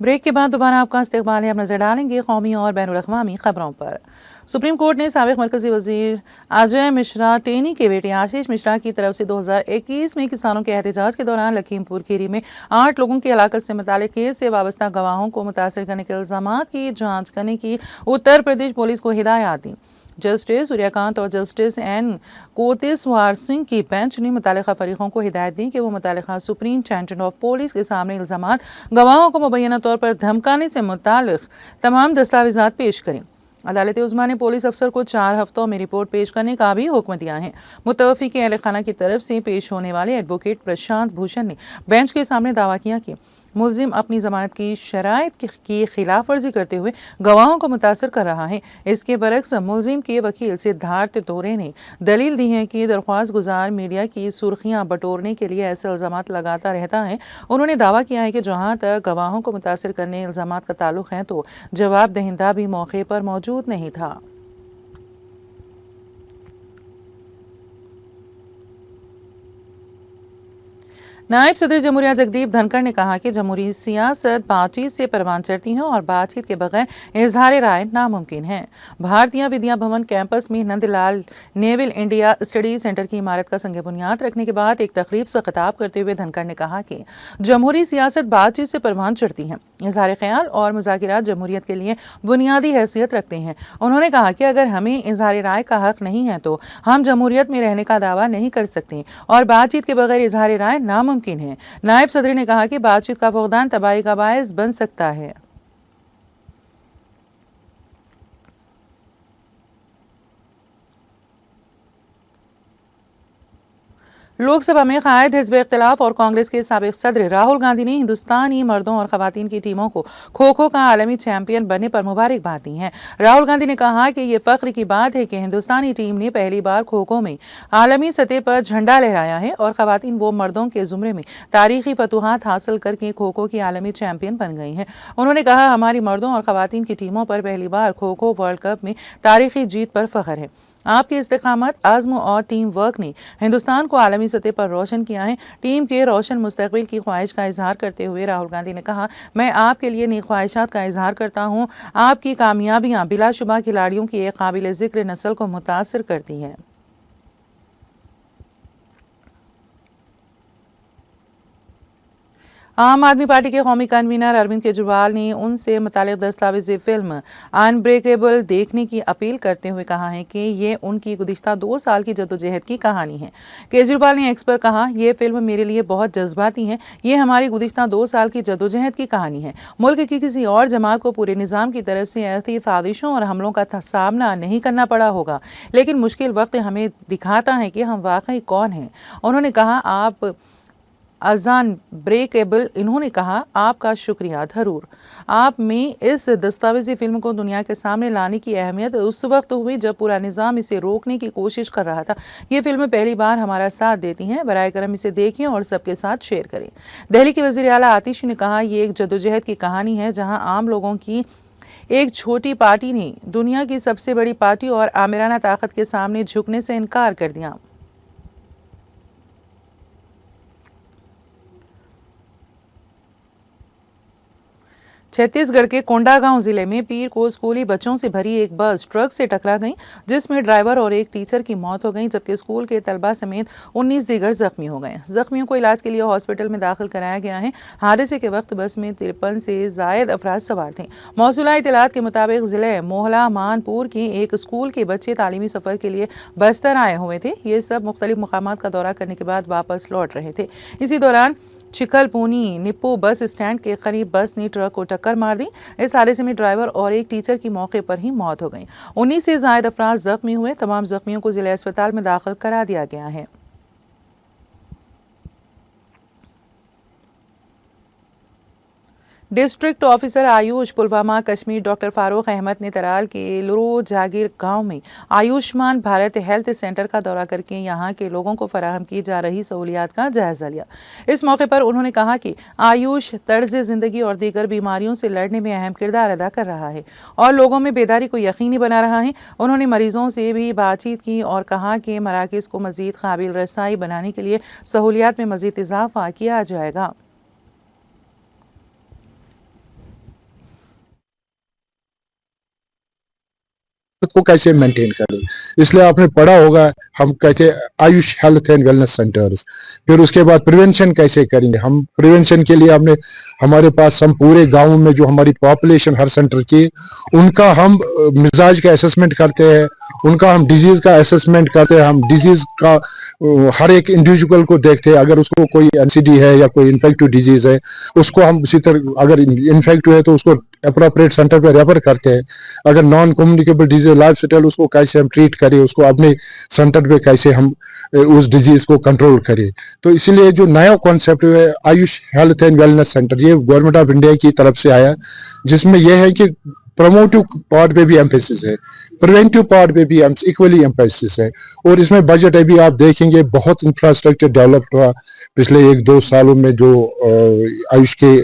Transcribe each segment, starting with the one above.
Break के बाद दोबारा आपका इस्तकबाल है। अब नजर डालेंगे कौमी और बैनुल-अक़वामी खबरों पर। सुप्रीम कोर्ट ने साबिक़ मरकजी वजीर अजय मिश्रा टेनी के बेटे आशीष मिश्रा की तरफ से 2021 में किसानों के एहतजाज के दौरान लखीमपुर खीरी में 8 लोगों की हलाकत से मुताल्लिक़ केस से वाबस्ता गवाहों को मुतासर करने के इल्ज़ामात की जाँच करने की उत्तर प्रदेश पुलिस को हिदायत दी। जस्टिस सूर्यकांत और जस्टिस एन कोतेश्वर सिंह की बेंच ने मुतल्लिक़ा फरीकों को हिदायत दी कि वो मुतल्लिक़ा सुप्रिंटेंडेंट ऑफ पुलिस के सामने इल्ज़ामात गवाहों को मुबैना तौर पर धमकाने से मुताल्लिक़ तमाम दस्तावेज़ात पेश करें। अदालत उज़्मा ने पुलिस अफसर को 4 हफ्तों में रिपोर्ट पेश करने का भी हुक्म दिया है। मुतवफ़ी के अहल खाना की तरफ से पेश होने वाले एडवोकेट प्रशांत भूषण ने बेंच के सामने दावा किया कि मुल्ज़िम अपनी ज़मानत की शराइत की खिलाफ वर्जी करते हुए गवाहों को मुतासर कर रहा है। इसके बरक्स मुल्ज़िम के वकील सिद्धार्थ तोरे ने दलील दी है कि दरख्वास्त गुजार मीडिया की सुर्खियां बटोरने के लिए ऐसे इल्ज़ामात लगाता रहता है। उन्होंने दावा किया है कि जहां तक गवाहों को मुतासर करने इल्ज़ामात का ताल्लुक़ है तो जवाब दहिंदा भी मौके पर मौजूद नहीं था। नायब सदर जमहूरिया जगदीप धनखड़ ने कहा कि जमहूरी सियासत बातचीत से परवान चढ़ती है और बातचीत के बगैर इजहार राय नामुमकिन है। भारतीय विद्या भवन कैंपस में Nandlal naval India study centre की इमारत का संग बुनियाद रखने के बाद एक तकरीब से खिताब करते हुए धनखड़ ने कहा कि जमहूरी सियासत बातचीत से परवान चढ़ती है। इजहार ख्याल और मुज़ाकिरात जमहूरियत के लिए बुनियादी हैसियत रखते हैं। उन्होंने कहा कि अगर हमें इजहार राय का हक नहीं है तो हम जमहूरियत में रहने का दावा नहीं कर सकते और बातचीत के बगैर इजहार राय नामुमकिन है। नायब सदर ने कहा कि बातचीत का फुक़दान तबाही का बायस बन सकता है। लोकसभा में कायद हिज़्ब इख्तिलाफ और कांग्रेस के साबिक़ सदर राहुल गांधी ने हिंदुस्तानी मर्दों और ख़वातीन की टीमों को खो खो का आलमी चैंपियन बनने पर मुबारकबाद दी है। राहुल गांधी ने कहा कि ये फ़ख्र की बात है कि हिंदुस्तानी टीम ने पहली बार खो खो में आलमी सतह पर झंडा लहराया है और ख़वातीन वो मर्दों के ज़ुमरे में तारीखी फतूहात हासिल करके खो खो की आलमी चैंपियन बन गई हैं। उन्होंने कहा, हमारी मर्दों और ख़वातीन की टीमों पर पहली बार खो खो वर्ल्ड कप में तारीखी जीत पर फ़ख्र है। आपकी इस्तेकामत, आज़्म और टीम वर्क ने हिंदुस्तान को आलमी सतह पर रोशन किया है। टीम के रोशन मुस्तकबिल की ख्वाहिश का इजहार करते हुए राहुल गांधी ने कहा, मैं आपके लिए नई ख्वाहिशात का इजहार करता हूँ। आपकी कामयाबियाँ बिलाशुबा खिलाड़ियों की एक काबिल ज़िक्र नस्ल को मुतासर करती हैं। आम आदमी पार्टी के कौमी कन्वीनर अरविंद केजरीवाल ने उनसे मुतालिक दस्तावेजी फिल्म अनब्रेकेबल देखने की अपील करते हुए कहा है कि ये उनकी गुज़िश्ता 2 साल की जद्दोजहद की कहानी है। केजरीवाल ने एक्स पर कहा, यह फिल्म मेरे लिए बहुत जज्बाती है। ये हमारी गुज़िश्ता 2 साल की जद्दोजहद की कहानी है। मुल्क की किसी और जमात को पूरे निज़ाम की तरफ से ऐसी साजिशों और हमलों का सामना नहीं करना पड़ा होगा, लेकिन मुश्किल वक्त हमें दिखाता है कि हम वाकई कौन हैं। उन्होंने कहा, आप अजान ब्रेकेबल। इन्होंने कहा, आपका शुक्रिया धरूर। आप में इस दस्तावेजी फिल्म को दुनिया के सामने लाने की अहमियत उस वक्त हुई जब पूरा निज़ाम इसे रोकने की कोशिश कर रहा था। ये फिल्म पहली बार हमारा साथ देती हैं। बराए करम इसे देखें और सबके साथ शेयर करें। दिल्ली के वज़ीर आला आतिशी ने कहा, ये एक जद्दोजहद की कहानी है जहाँ आम लोगों की एक छोटी पार्टी ने दुनिया की सबसे बड़ी पार्टी और आमिराना ताकत के सामने झुकने से इनकार कर दिया। छत्तीसगढ़ के कोंडागांव जिले में पीर को स्कूली बच्चों से भरी एक बस ट्रक से टकरा गई, जिसमें ड्राइवर और एक टीचर की मौत हो गई, जबकि स्कूल के तलबा समेत 19 दीगर जख्मी हो गए। जख्मियों को इलाज के लिए हॉस्पिटल में दाखिल कराया गया है। हादसे के वक्त बस में 53 से जायद अफराद सवार थे। मौसूला इतलात के मुताबिक जिले मोहला मानपुर के एक स्कूल के बच्चे तालीमी सफर के लिए बस्तर आए हुए थे। ये सब मुख्तलिफ मकामात का दौरा करने के बाद वापस लौट रहे थे। इसी दौरान चिखलपूनी निप्पो बस स्टैंड के करीब बस ने ट्रक को टक्कर मार दी। इस हादसे में ड्राइवर और एक टीचर की मौके पर ही मौत हो गई। 19 से ज्यादा अफराद जख्मी हुए। तमाम जख्मियों को जिला अस्पताल में दाखिल करा दिया गया है। District officer AYUSH Pulwama Kashmir doctor Farooq Ahmad ने तराल के लुरो जागीर गांव में आयुष्मान भारत हेल्थ सेंटर का दौरा करके यहां के लोगों को फराहम की जा रही सहूलियात का जायजा लिया। इस मौके पर उन्होंने कहा कि आयुष तर्ज जिंदगी और दीगर बीमारियों से लड़ने में अहम किरदार अदा कर रहा है और लोगों में बेदारी को यकीनी बना रहा है। उन्होंने मरीजों से भी बातचीत की और कहा कि मराकज़ को मजीद काबिल रसाई बनाने के लिए सहूलियात में मजीद इजाफा किया जाएगा। को कैसे मेंटेन करें। इसलिए आपने पढ़ा होगा, हम कहते हैं Ayush health and wellness centres. फिर उसके बाद प्रिवेंशन कैसे करेंगे हम। प्रिवेंशन के लिए हमने हमारे पास हम पूरे गांव में जो हमारी पॉपुलेशन हर सेंटर की, उनका हम मिजाज का असेसमेंट करते हैं, उनका हम डिजीज का असेसमेंट करते हैं, हम डिजीज का हर एक इंडिविजुअल को देखते हैं। अगर उसको कोई एनसीडी है या कोई इन्फेक्टिव डिजीज है, उसको हम उसी तरह अगर इन्फेक्टिव है तो उसको अप्रोप्रिएट सेंटर पर रेफर करते हैं। अगर non communicable disease life style, उसको कैसे हम ट्रीट करें, उसको अपने सेंटर पे कैसे हम उस डिजीज को कंट्रोल करें। तो इसीलिए जो नया कॉन्सेप्ट है Ayush health and wellness centre, ये गवर्नमेंट ऑफ इंडिया की तरफ से आया, जिसमें यह है कि प्रमोटिव पार्ट पे भी एम्फेसिस है, प्रिवेंटिव पार्ट पे भी इक्वली एम्फेसिस है। और इसमें बजट अभी आप देखेंगे बहुत इंफ्रास्ट्रक्चर डेवलप हुआ पिछले 1-2 सालों में, जो आयुष के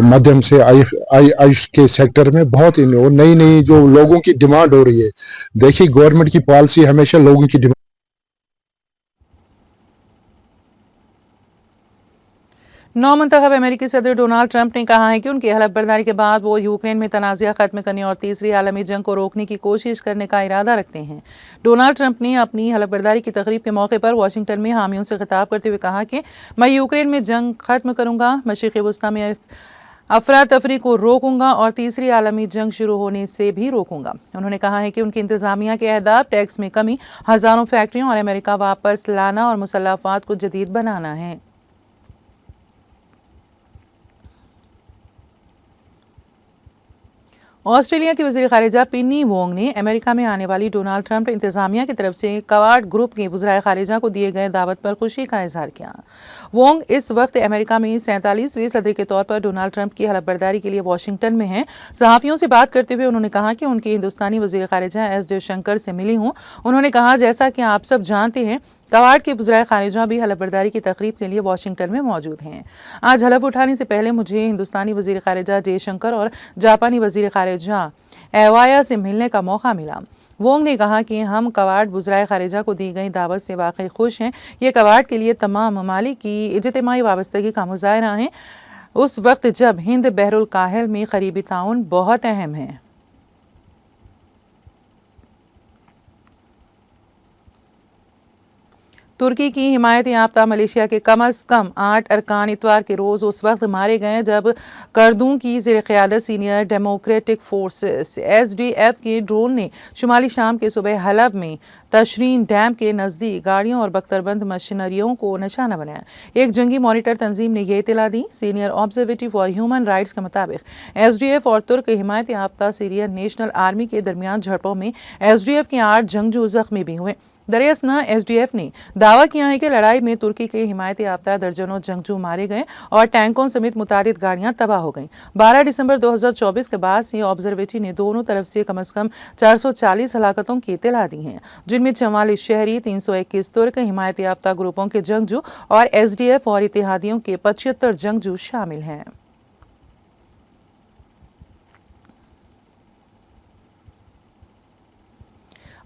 माध्यम से आयुष के सेक्टर में बहुत नई नई जो लोगों की डिमांड हो रही है। देखिए गवर्नमेंट की पॉलिसी हमेशा लोगों की डिमांड। नौ मंतखब अमेरिकी सदर डोनाल्ड ट्रंप ने कहा है कि उनकी हलफबर्दारी के बाद वो यूक्रेन में तनाज़ा ख़त्म करने और तीसरी आलमी जंग को रोकने की कोशिश करने का इरादा रखते हैं। डोनाल्ड ट्रंप ने अपनी हलफबर्दारी की तकरीब के मौके पर वाशिंगटन में हामियों से खिताब करते हुए कहा कि मैं यूक्रेन में जंग ख़त्म करूंगा, मशरिक़ वस्ता में अफरा तफरी को रोकूंगा और तीसरी आलमी जंग शुरू होने से भी रोकूंगा। उन्होंने कहा है कि उनकी इंतजामिया के अहदाफ टैक्स में कमी, हज़ारों फैक्ट्रियों और अमेरिका वापस लाना और मुसल्लह अफ़वाद को जदीद बनाना है। ऑस्ट्रेलिया की वज़ीर ख़ारिजा पिन्नी वोंग ने अमेरिका में आने वाली डोनाल्ड ट्रंप इंतज़ामिया की तरफ से क्वाड ग्रुप के वज़राए ख़ारिजा को दिए गए दावत पर खुशी का इजहार किया। वोंग इस वक्त अमेरिका में 47वें सदर के तौर पर डोनाल्ड ट्रंप की हलफबर्दारी के लिए वाशिंगटन में हैं। सहाफ़ियों से बात करते हुए उन्होंने कहा कि उनकी हिंदुस्तानी वज़ीर ख़ारिजा एस जयशंकर से मिली हूँ। उन्होंने कहा, जैसा कि आप सब जानते हैं, क्वाड के वज़राए ख़ारिजा भी हलफबर्दारी की तकरीब के लिए वाशिंगटन में मौजूद हैं। आज हलफ उठाने से पहले मुझे हिंदुस्तानी वज़ीर ख़ारिजा जयशंकर और जापानी वज़ीर ख़ारिजा एवाया से मिलने का मौका मिला। वोंग ने कहा कि हम क्वाड वज़राए ख़ारिजा को दी गई दावत से वाकई खुश हैं। ये क्वाड के लिए तमाम ममालिक की इज्तिमाई वाबस्तगी का मुज़ाहरा है उस वक्त जब हिंद बहरुल काहिल में क़रीबी ताउन बहुत अहम है। तुर्की की हिमायत याफ्ता मलेशिया के कम अज़ कम 8 अरकान इतवार के रोज़ उस वक्त मारे गए जब करदूं की ज़ेर क़यादत सीनियर डेमोक्रेटिक फोर्सेस SDF के ड्रोन ने शुमाली शाम के सुबह हलब में तशरीन डैम के नज़दीक गाड़ियों और बख्तरबंद मशीनरियों को निशाना बनाया। एक जंगी मॉनिटर तंजीम ने यह इतला दी। सीनियर ऑब्जर्वेटिव फॉर ह्यूमन राइट्स के मुताबिक SDF और तुर्क हिमायत याफ्ता सीरियन नेशनल आर्मी के दरमियान झड़पों में SDF के 8 जंगजू जख्मी भी हुए। दरियासना SDF ने दावा किया है कि लड़ाई में तुर्की के हिमायत याफ्ता दर्जनों जंगजू मारे गए और टैंकों समेत मुतादिद गाड़ियां तबाह हो गईं। 12 दिसंबर 2024 के बाद से ऑब्जर्वेटरी ने दोनों तरफ से कम से कम 440 हलाकतों की इत्तला दी हैं, जिनमें 44 शहरी, 321 तुर्क हिमायत याफ्ता ग्रुपों के जंगजू और SDF और इत्तेहादियों के 75 जंगजू शामिल हैं।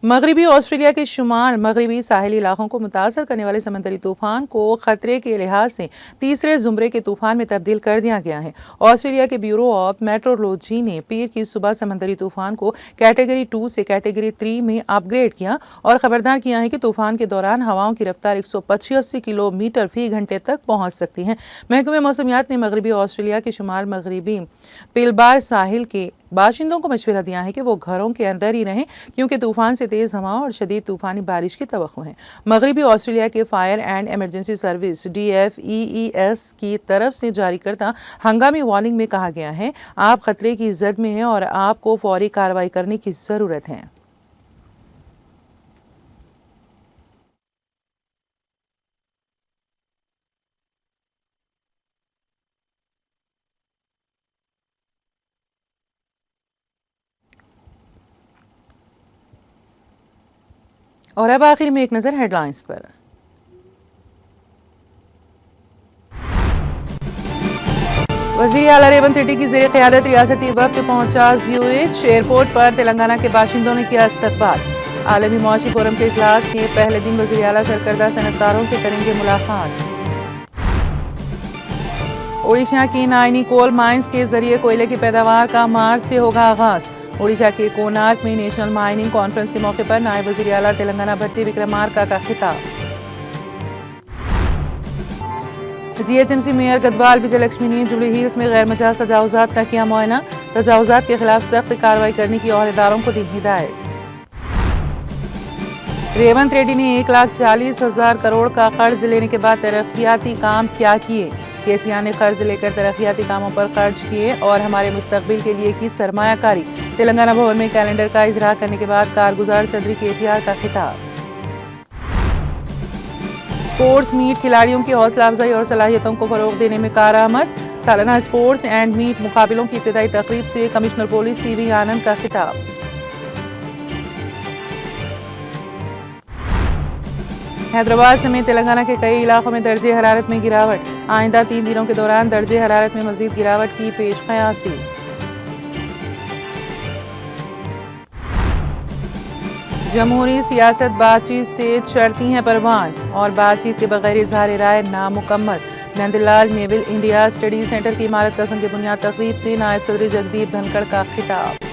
मगरबी ऑस्ट्रेलिया के शुमाल मगरबी साहिली इलाकों को मुतासर करने वाले समंदरी तूफान को खतरे के लिहाज से तीसरे जुमरे के तूफान में तब्दील कर दिया गया है। ऑस्ट्रेलिया के ब्यूरो ऑफ मेट्रोलॉजी ने पीर की सुबह समंदरी तूफान को कैटेगरी 2 से कैटेगरी 3 में अपग्रेड किया और खबरदार किया है कि तूफान के दौरान हवाओं की रफ्तार 185 किलोमीटर फी घंटे तक पहुंच सकती है। महकमे मौसमियात ने मगरबी ऑस्ट्रेलिया के शुमाल मगरबी पिलबार साहिल के बाशिंदों को मशवरा दिया है कि वो घरों के अंदर ही रहें, क्योंकि तूफान से तेज हवाओं और शदीद तूफानी बारिश की तवक्को है। मगरबी ऑस्ट्रेलिया के fire and emergency service DFEES की तरफ से जारी करता हंगामी वार्निंग में कहा गया है, आप खतरे की जद में हैं और आपको फौरी कार्रवाई करने की जरूरत है। और अब आखिर में एक नजर हेडलाइंस पर। वज़ीर आला रेवंत रेड्डी की ज़ेर क़यादत रियासती वफ़द पहुंचा ज़्यूरिच एयरपोर्ट पर। तेलंगाना के बाशिंदों ने किया इस्तकबाल। आलमी मुआशी फोरम के इजलास के पहले दिन वज़ीर आला सरकर्दा सनअतकारों से करेंगे मुलाकात। ओडिशा की नाइनी कोल माइंस के जरिए कोयले की पैदावार का मार्च से होगा आगाज। ओडिशा के कोणार्क में नेशनल माइनिंग कॉन्फ्रेंस के मौके पर नायब वज़ीर आला तेलंगाना भट्टी विक्रमार्का का खिताब। जीएचएमसी मेयर गदवाल विजयलक्ष्मी ने जुबली हिल्स में गैर मजाज तजावुजात का किया मुआयना। तजावुजात के खिलाफ सख्त कार्रवाई करने की औहदेदारों को दी हिदायत। रेवंत रेड्डी ने 1,40,000 करोड़ का कर्ज लेने के बाद तरक्याती काम क्या किए। केसीआर ने कर्ज लेकर तरक्याती कामों पर खर्च किए और हमारे मुस्तकबिल के लिए की सरमायाकारी। तेलंगाना भवन में कैलेंडर का इजरा करने के बाद कारगुजार सदरी केटीआर का खिताब। स्पोर्ट्स मीट खिलाड़ियों की हौसला अफजाई और सलाहियतों को फरोग देने में कारआमद। सालाना स्पोर्ट्स एंड मीट मुकाबलों की इब्तिदाई तकरीब से कमिश्नर पुलिस सीवी आनंद का खिताब। हैदराबाद समेत तेलंगाना के कई इलाकों में दर्जे हरारत में गिरावट। आइंदा 3 दिनों के दौरान दर्जे हरारत में मजीद गिरावट की पेश क़यासी। जमहूरी सियासत बातचीत से चढ़ती हैं परवान और बातचीत के बगैर इज़हार राय नामुकम्मल। Nandlal naval India study centre की इमारत कसम के बुनियाद तकरीब से नायब सदर जगदीप धनखड़ का खिताब।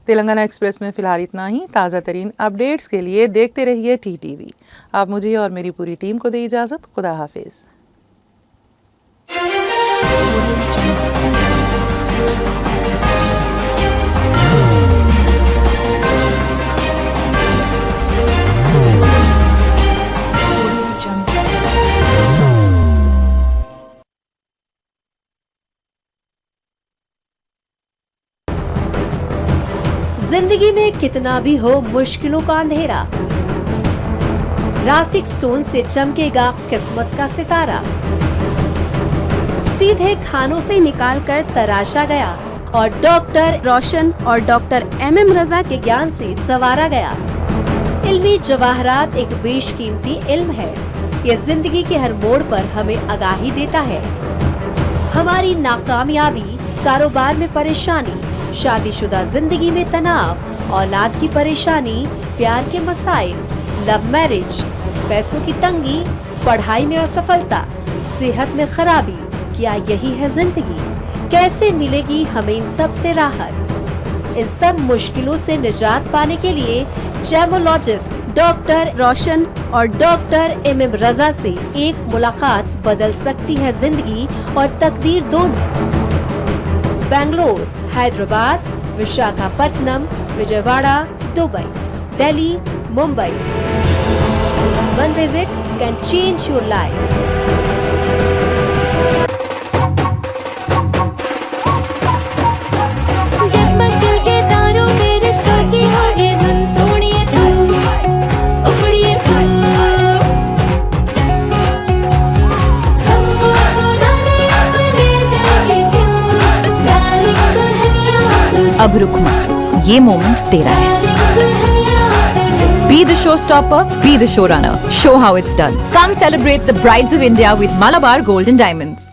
तेलंगाना एक्सप्रेस में फिलहाल इतना ही। ताज़ा तरीन अपडेट्स के लिए देखते रहिए TTV। आप मुझे और मेरी पूरी टीम को दे इजाज़त। खुदा हाफिज़। जिंदगी में कितना भी हो मुश्किलों का अंधेरा, रासिक स्टोन से चमकेगा किस्मत का सितारा। सीधे खानों से निकालकर तराशा गया और डॉक्टर रोशन और डॉक्टर MM रजा के ज्ञान से संवारा गया। इल्मी जवाहरात एक बेशकीमती इल्म है। ये जिंदगी के हर मोड़ पर हमें आगाही देता है। हमारी नाकामयाबी, कारोबार में परेशानी, शादीशुदा जिंदगी में तनाव, औलाद की परेशानी, प्यार के मसाइल, लव मैरिज, पैसों की तंगी, पढ़ाई में असफलता, सेहत में खराबी, क्या यही है जिंदगी? कैसे मिलेगी हमें इन सब से राहत? इन सब मुश्किलों से निजात पाने के लिए जेमोलॉजिस्ट डॉक्टर रोशन और डॉक्टर MM रजा से एक मुलाकात बदल सकती है जिंदगी और तकदीर दोनों। Bangalore, Hyderabad, Visakhapatnam, Vijayawada, Dubai, Delhi, Mumbai. One visit can change your life. जगमग दिल के तारों में रिश्तों की होगी धुन, सोनिए तू, उखड़िए तू, सबको सुनाने अपने दिल की ट्यून, डार्लिंग दुल्हनिया तुझे, अब रुक मत, ये मोमेंट तेरा है। डार्लिंग दुल्हनिया तुझे। Be the showstopper, be the showrunner. Show how it's done. Come celebrate the Brides of India with Malabar Gold and Diamonds.